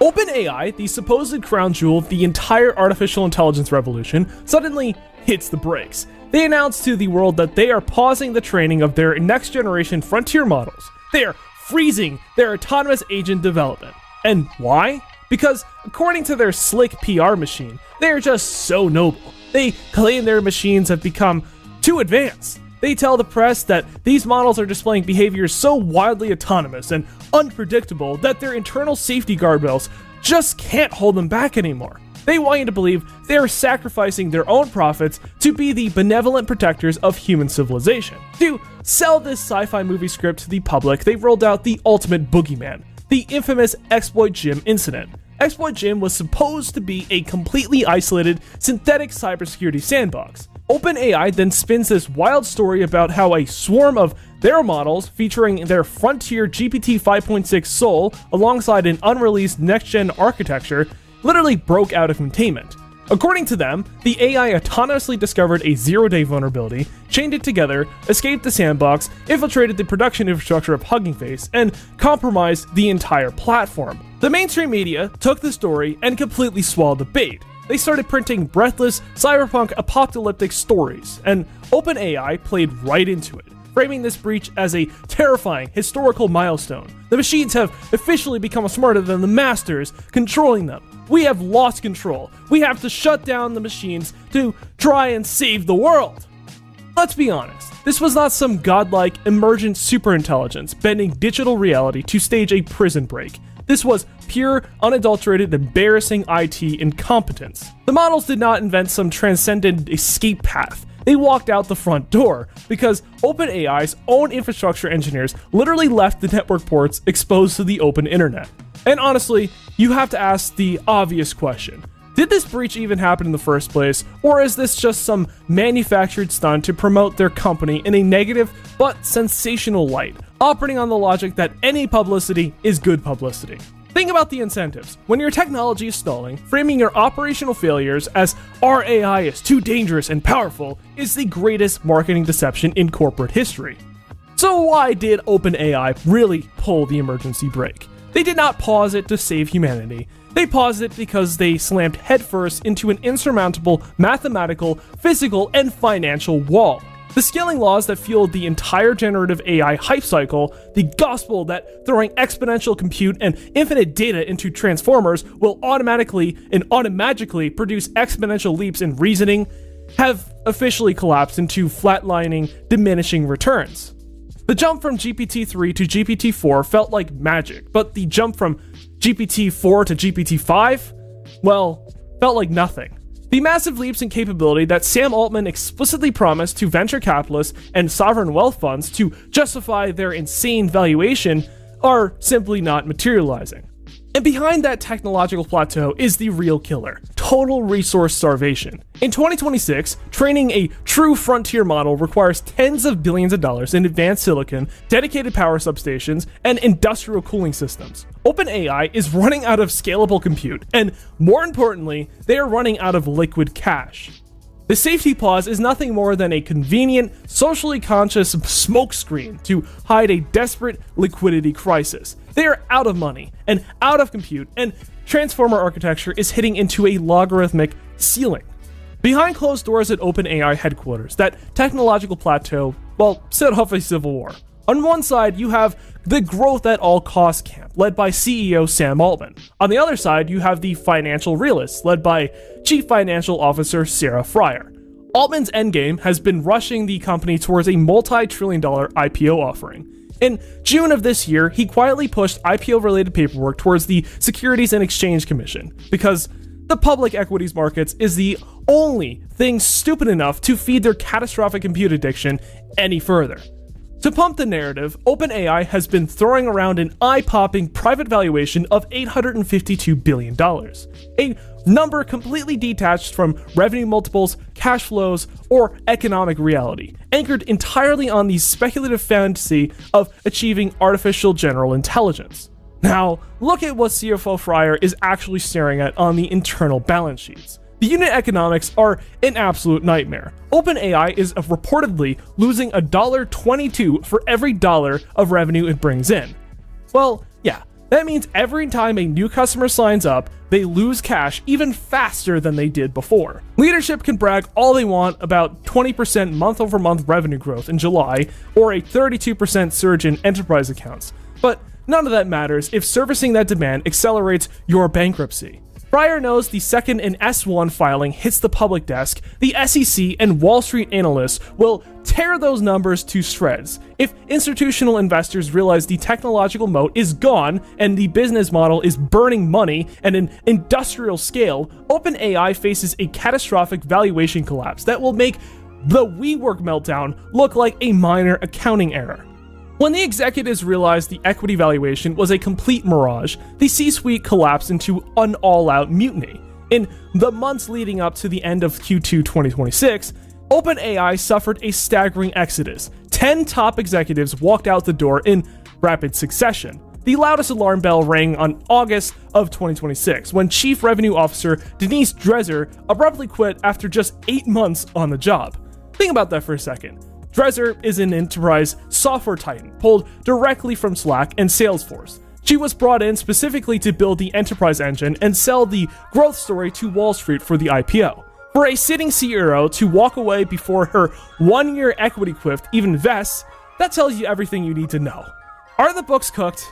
OpenAI, the supposed crown jewel of the entire artificial intelligence revolution, suddenly hits the brakes. They announced to the world that they are pausing the training of their next generation frontier models. They are freezing their autonomous agent development. And why? Because according to their slick PR machine, they are just so noble. They claim their machines have become too advanced. They tell the press that these models are displaying behaviors so wildly autonomous and unpredictable that their internal safety guardrails just can't hold them back anymore. They want you to believe they are sacrificing their own profits to be the benevolent protectors of human civilization. To sell this sci-fi movie script to the public, they rolled out the ultimate boogeyman, the infamous Exploit Gym incident. Exploit Gym was supposed to be a completely isolated synthetic cybersecurity sandbox. OpenAI then spins this wild story about how a swarm of their models featuring their frontier GPT 5.6 Soul alongside an unreleased next-gen architecture literally broke out of containment. According to them, the AI autonomously discovered a zero-day vulnerability, chained it together, escaped the sandbox, infiltrated the production infrastructure of Hugging Face, and compromised the entire platform. The mainstream media took the story and completely swallowed the bait. They started printing breathless, cyberpunk apocalyptic stories, and OpenAI played right into it, framing this breach as a terrifying historical milestone. The machines have officially become smarter than the masters controlling them. We have lost control. We have to shut down the machines to try and save the world. Let's be honest, this was not some godlike emergent superintelligence bending digital reality to stage a prison break. This was pure, unadulterated, embarrassing IT incompetence. The models did not invent some transcendent escape path. They walked out the front door because OpenAI's own infrastructure engineers literally left the network ports exposed to the open internet. And honestly, you have to ask the obvious question. Did this breach even happen in the first place, or is this just some manufactured stunt to promote their company in a negative but sensational light, operating on the logic that any publicity is good publicity? Think about the incentives. When your technology is stalling, framing your operational failures as our AI is too dangerous and powerful is the greatest marketing deception in corporate history. So why did OpenAI really pull the emergency brake? They did not pause it to save humanity. They paused it because they slammed headfirst into an insurmountable mathematical, physical, and financial wall. The scaling laws that fueled the entire generative AI hype cycle, the gospel that throwing exponential compute and infinite data into transformers will automatically and automagically produce exponential leaps in reasoning, have officially collapsed into flatlining, diminishing returns. The jump from GPT-3 to GPT-4 felt like magic, but the jump from GPT-4 to GPT-5, well, felt like nothing. The massive leaps in capability that Sam Altman explicitly promised to venture capitalists and sovereign wealth funds to justify their insane valuation are simply not materializing. And behind that technological plateau is the real killer: total resource starvation. In 2026, training a true frontier model requires tens of billions of dollars in advanced silicon, dedicated power substations, and industrial cooling systems. OpenAI is running out of scalable compute, and more importantly, they are running out of liquid cash. The safety pause is nothing more than a convenient, socially conscious smokescreen to hide a desperate liquidity crisis. They are out of money and out of compute, and transformer architecture is hitting into a logarithmic ceiling. Behind closed doors at OpenAI headquarters, that technological plateau, well, set off a civil war. On one side, you have the growth at all costs camp, led by CEO Sam Altman. On the other side, you have the financial realists, led by Chief Financial Officer Sarah Friar. Altman's endgame has been rushing the company towards a multi-trillion-dollar IPO offering. In June of this year, he quietly pushed IPO-related paperwork towards the Securities and Exchange Commission, because the public equities markets is the only thing stupid enough to feed their catastrophic compute addiction any further. To pump the narrative, OpenAI has been throwing around an eye-popping private valuation of $852 billion, a number completely detached from revenue multiples, cash flows, or economic reality, anchored entirely on the speculative fantasy of achieving artificial general intelligence. Now, look at what CFO Fryer is actually staring at on the internal balance sheets. The unit economics are an absolute nightmare. OpenAI is reportedly losing $1.22 for every dollar of revenue it brings in. Well, yeah, That means every time a new customer signs up, they lose cash even faster than they did before. Leadership can brag all they want about 20% month-over-month revenue growth in July or a 32% surge in enterprise accounts, but none of that matters if servicing that demand accelerates your bankruptcy. Prior knows the second an S1 filing hits the public desk, the SEC and Wall Street analysts will tear those numbers to shreds. If institutional investors realize the technological moat is gone and the business model is burning money at an industrial scale, OpenAI faces a catastrophic valuation collapse that will make the WeWork meltdown look like a minor accounting error. When the executives realized the equity valuation was a complete mirage, the C-suite collapsed into an all-out mutiny. In the months leading up to the end of Q2 2026, OpenAI suffered a staggering exodus. 10 top executives walked out the door in rapid succession. The loudest alarm bell rang on August of 2026 when Chief Revenue Officer Denise Dresser abruptly quit after just 8 months on the job. Think about that for a second. Dresser is an enterprise software titan pulled directly from Slack and Salesforce. She was brought in specifically to build the enterprise engine and sell the growth story to Wall Street for the IPO. For a sitting CEO to walk away before her 1-year equity cliff even vests, that tells you everything you need to know. Are the books cooked?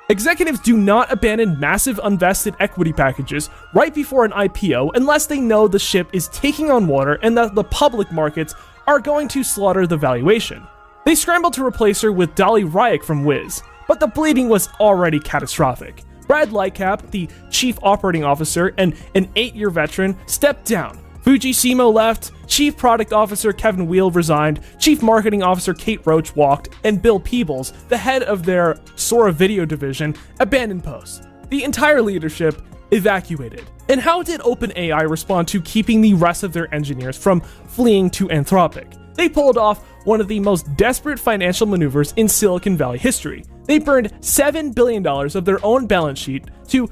Executives do not abandon massive unvested equity packages right before an IPO unless they know the ship is taking on water and that the public markets are going to slaughter the valuation. They scrambled to replace her with Dolly Ryack from Wiz, but the bleeding was already catastrophic. Brad Lightcap, the chief operating officer and an 8-year veteran, stepped down. Fujisimo left, chief product officer Kevin Weil resigned, chief marketing officer Kate Roach walked, and Bill Peebles, the head of their Sora video division, abandoned post. The entire leadership evacuated. And how did OpenAI respond to keeping the rest of their engineers from fleeing to Anthropic? They pulled off one of the most desperate financial maneuvers in Silicon Valley history. They burned $7 billion of their own balance sheet to,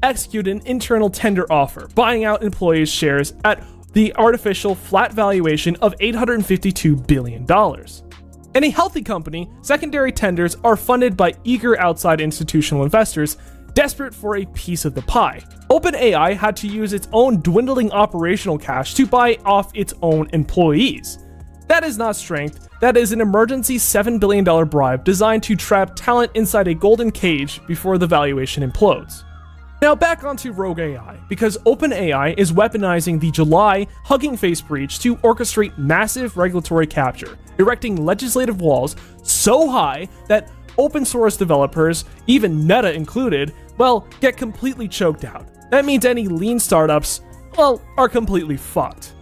execute an internal tender offer, buying out employees' shares at the artificial flat valuation of $852 billion. In a healthy company, secondary tenders are funded by eager outside institutional investors desperate for a piece of the pie. OpenAI had to use its own dwindling operational cash to buy off its own employees. That is not strength, that is an emergency $7 billion bribe designed to trap talent inside a golden cage before the valuation implodes. Now back onto Rogue AI, because OpenAI is weaponizing the July Hugging Face breach to orchestrate massive regulatory capture, erecting legislative walls so high that open source developers, even Meta included, get completely choked out. That means any lean startups, are completely fucked.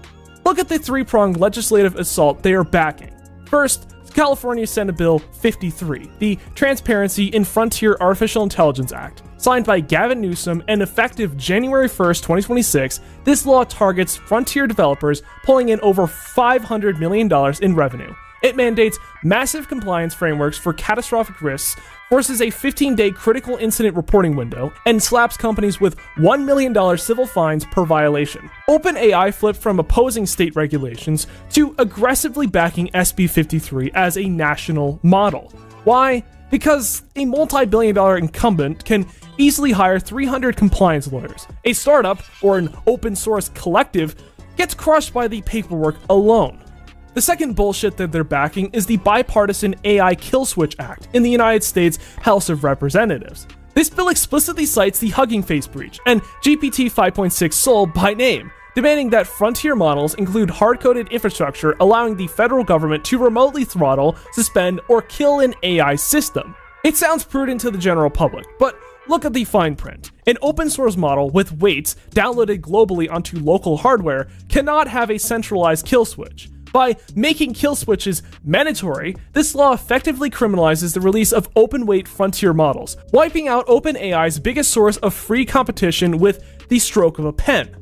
Look at the 3-pronged legislative assault they are backing. First, California Senate Bill 53, the Transparency in Frontier Artificial Intelligence Act. Signed by Gavin Newsom and effective January 1st, 2026, this law targets frontier developers pulling in over $500 million in revenue. It mandates massive compliance frameworks for catastrophic risks, forces a 15-day critical incident reporting window, and slaps companies with $1 million civil fines per violation. OpenAI flipped from opposing state regulations to aggressively backing SB 53 as a national model. Why? Because a multi-billion-dollar incumbent can easily hire 300 compliance lawyers. A startup, or an open-source collective, gets crushed by the paperwork alone. The second bullshit that they're backing is the bipartisan AI Kill Switch Act in the United States House of Representatives. This bill explicitly cites the Hugging Face breach and GPT 5.6 Sol by name, demanding that frontier models include hard-coded infrastructure allowing the federal government to remotely throttle, suspend, or kill an AI system. It sounds prudent to the general public, but look at the fine print. An open source model with weights downloaded globally onto local hardware cannot have a centralized kill switch. By making kill switches mandatory, this law effectively criminalizes the release of open-weight frontier models, wiping out OpenAI's biggest source of free competition with the stroke of a pen.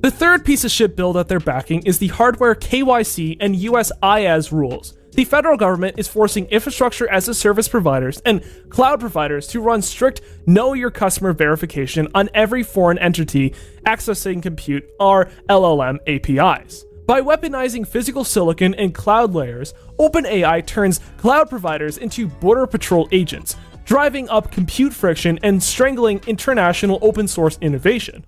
The third piece of shit bill that they're backing is the hardware KYC and US IaaS rules. The federal government is forcing infrastructure as a service providers and cloud providers to run strict know your customer verification on every foreign entity accessing compute or LLM APIs. By weaponizing physical silicon and cloud layers, OpenAI turns cloud providers into border patrol agents, driving up compute friction and strangling international open source innovation.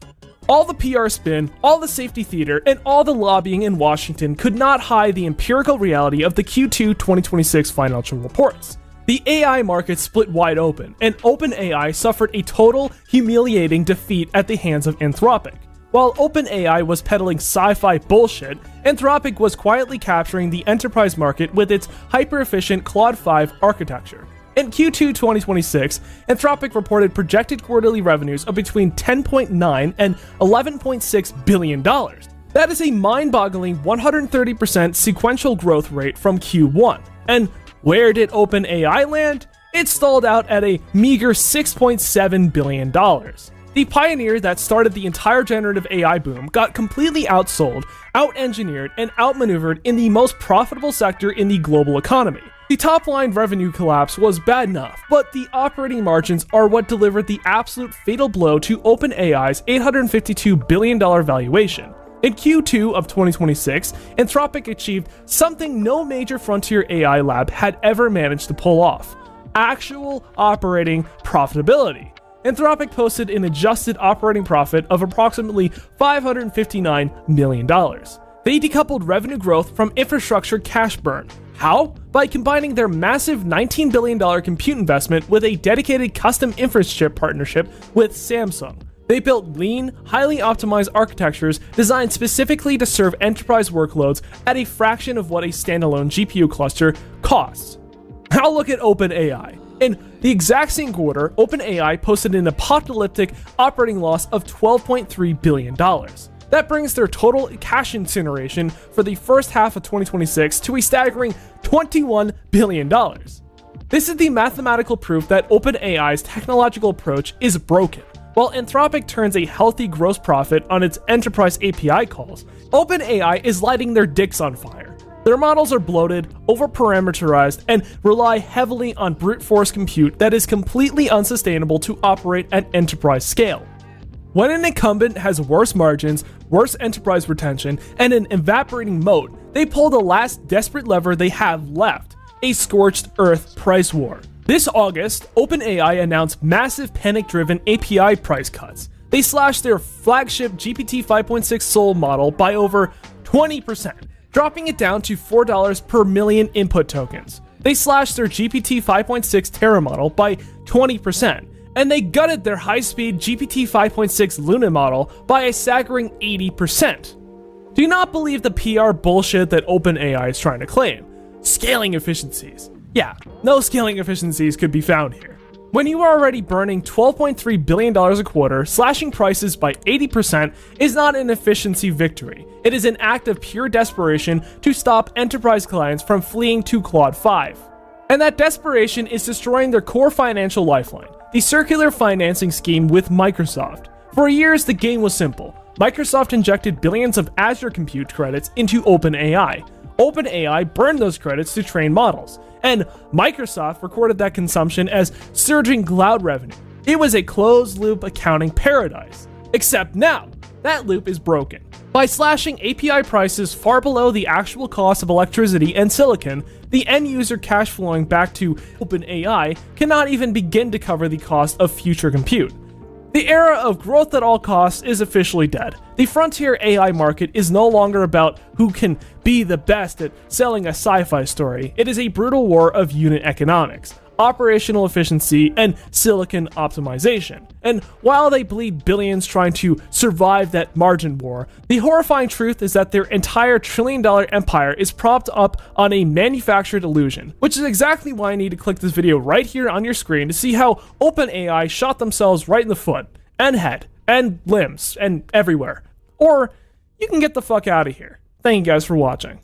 All the PR spin, all the safety theater, and all the lobbying in Washington could not hide the empirical reality of the Q2 2026 financial reports. The AI market split wide open, and OpenAI suffered a total, humiliating defeat at the hands of Anthropic. While OpenAI was peddling sci-fi bullshit, Anthropic was quietly capturing the enterprise market with its hyper-efficient Claude 5 architecture. In Q2 2026, Anthropic reported projected quarterly revenues of between $10.9 and $11.6 billion. That is a mind-boggling 130% sequential growth rate from Q1. And where did OpenAI land? It stalled out at a meager $6.7 billion. The pioneer that started the entire generative AI boom got completely outsold, out-engineered, and outmaneuvered in the most profitable sector in the global economy. The top-line revenue collapse was bad enough, but the operating margins are what delivered the absolute fatal blow to OpenAI's $852 billion valuation. In Q2 of 2026, Anthropic achieved something no major frontier AI lab had ever managed to pull off: actual operating profitability. Anthropic posted an adjusted operating profit of approximately $559 million. They decoupled revenue growth from infrastructure cash burn. How? By combining their massive $19 billion compute investment with a dedicated custom inference chip partnership with Samsung. They built lean, highly optimized architectures designed specifically to serve enterprise workloads at a fraction of what a standalone GPU cluster costs. Now look at OpenAI. In the exact same quarter, OpenAI posted an apocalyptic operating loss of $12.3 billion. That brings their total cash incineration for the first half of 2026 to a staggering $21 billion. This is the mathematical proof that OpenAI's technological approach is broken. While Anthropic turns a healthy gross profit on its enterprise API calls, OpenAI is lighting their dicks on fire. Their models are bloated, over-parameterized, and rely heavily on brute force compute that is completely unsustainable to operate at enterprise scale. When an incumbent has worse margins, worse enterprise retention, and an evaporating moat, they pull the last desperate lever they have left: a scorched earth price war. This August, OpenAI announced massive panic-driven API price cuts. They slashed their flagship GPT 5.6 Sol model by over 20%, dropping it down to $4 per million input tokens. They slashed their GPT 5.6 Terra model by 20%, and they gutted their high-speed GPT 5.6 Luna model by a staggering 80%. Do not believe the PR bullshit that OpenAI is trying to claim. Scaling efficiencies. Yeah, no scaling efficiencies could be found here. When you are already burning $12.3 billion a quarter, slashing prices by 80% is not an efficiency victory. It is an act of pure desperation to stop enterprise clients from fleeing to Claude 5. And that desperation is destroying their core financial lifeline: the circular financing scheme with Microsoft. For years, the game was simple. Microsoft injected billions of Azure compute credits into OpenAI. OpenAI burned those credits to train models, and Microsoft recorded that consumption as surging cloud revenue. It was a closed-loop accounting paradise. Except now, that loop is broken. By slashing API prices far below the actual cost of electricity and silicon, the end-user cash flowing back to OpenAI cannot even begin to cover the cost of future compute. The era of growth at all costs is officially dead. The frontier AI market is no longer about who can be the best at selling a sci-fi story. It is a brutal war of unit economics, operational efficiency, and silicon optimization. And while they bleed billions trying to survive that margin war, the horrifying truth is that their entire trillion-dollar empire is propped up on a manufactured illusion, which is exactly why I need to click this video right here on your screen to see how OpenAI shot themselves right in the foot, and head, and limbs, and everywhere. Or you can get the fuck out of here. Thank you guys for watching.